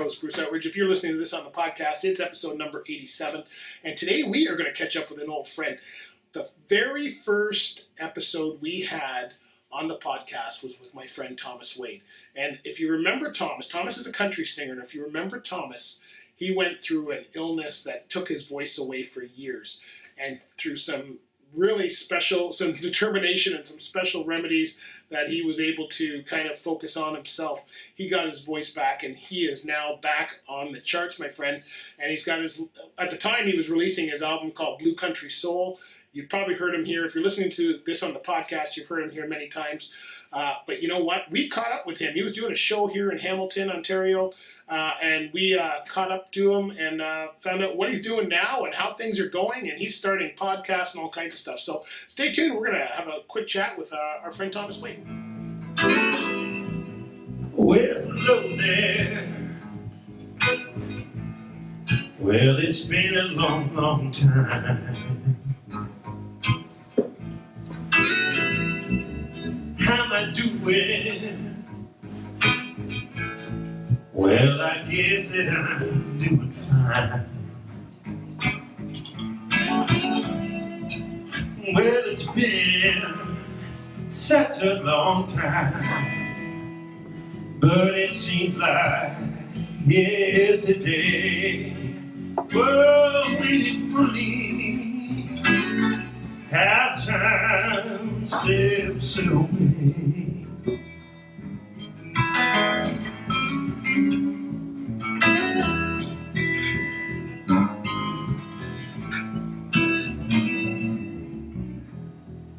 host, Bruce Outridge. If you're listening to this on the podcast, it's episode number 87. And today we are going to catch up with an old friend. The very first episode we had on the podcast was with my friend Thomas Wade. And if you remember Thomas is a country singer. And if you remember Thomas, he went through an illness that took his voice away for years. And through some really special, some determination and some special remedies that he was able to kind of focus on himself, he got his voice back, and he is now back on the charts, my friend. And he's got at the time he was releasing his album called Blue Country Soul. You've probably heard him here. If you're listening to this on the podcast, you've heard him here many times. But you know what? We caught up with him. He was doing a show here in Hamilton, Ontario, and we caught up to him and found out what he's doing now and how things are going. And he's starting podcasts and all kinds of stuff. So stay tuned. We're going to have a quick chat with our friend Thomas Wade. Well, hello there. Well, it's been a long, long time. How am I doing? Well, I guess that I'm doing fine. Well, it's been such a long time, but it seems like yesterday. Oh, when it's funny how time slips away.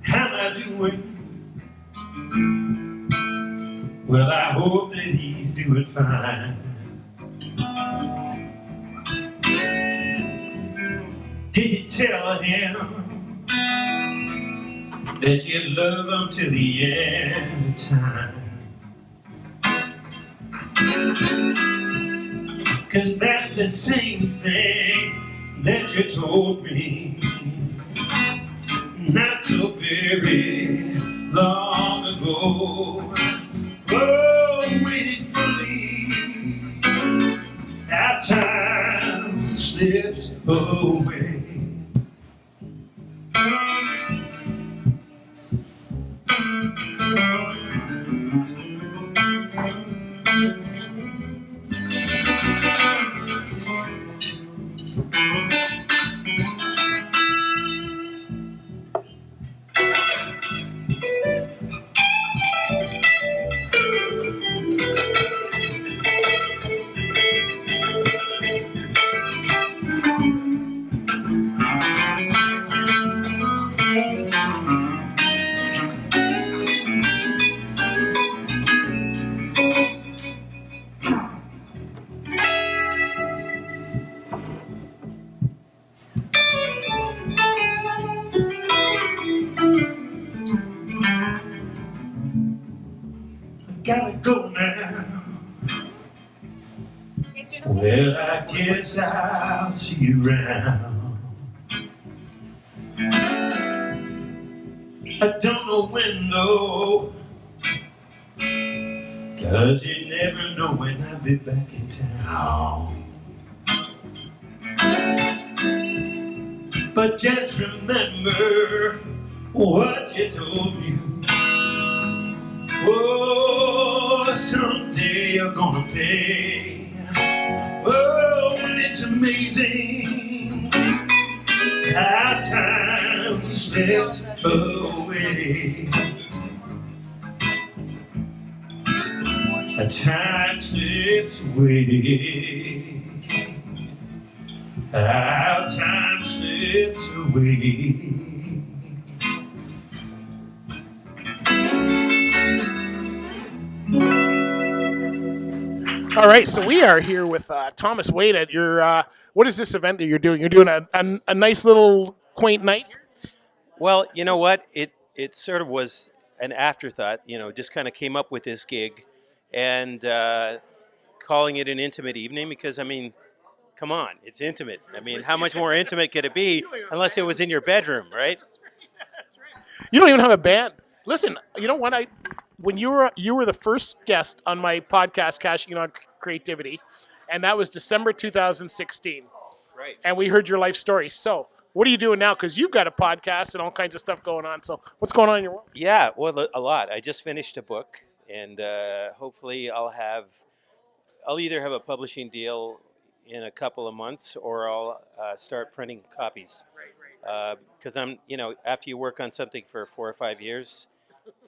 How am I doing? Well, I hope that he's doing fine. Did you tell him that you love him till the end of time? 'Cause that's the same thing that you told me not so very long ago. Oh, when it's fully, our time slips away. Gotta go now. Well, I guess I'll see you around. I don't know when though, 'cause you never know when I'll be back in town. But just remember what you told me. Oh, someday you're gonna pay. Oh, and it's amazing how time slips away. Time slips away. How time slips away. All right, so we are here with Thomas Wade at your, what is this event that you're doing? You're doing a nice little quaint night here? Well, you know what? It sort of was an afterthought, just kind of came up with this gig and calling it an intimate evening because, I mean, come on, it's intimate. I mean, how much more intimate could it be unless it was in your bedroom, right? That's right. You don't even have a band. Listen, you know what? When you were the first guest on my podcast, Cashing On Creativity, and that was December 2016. Right. And we heard your life story. So, what are you doing now? Because you've got a podcast and all kinds of stuff going on. So, what's going on in your world? Yeah, well, a lot. I just finished a book, and hopefully I'll either have a publishing deal in a couple of months, or I'll start printing copies. Because after you work on something for 4 or 5 years,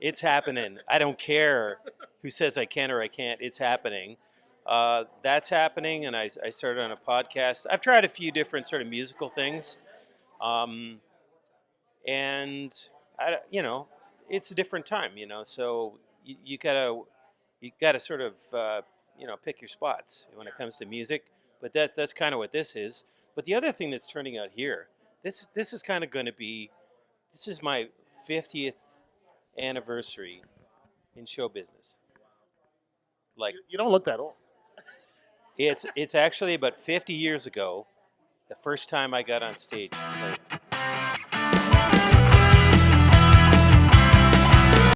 it's happening. I don't care who says I can or I can't. It's happening. That's happening, and I started on a podcast. I've tried a few different sort of musical things, and it's a different time. So you gotta sort of pick your spots when it comes to music. But that's kind of what this is. But the other thing that's turning out here, this is kind of going to be, this is my 50th anniversary in show business. Like, You don't look that old. it's actually about 50 years ago, the first time I got on stage. Like,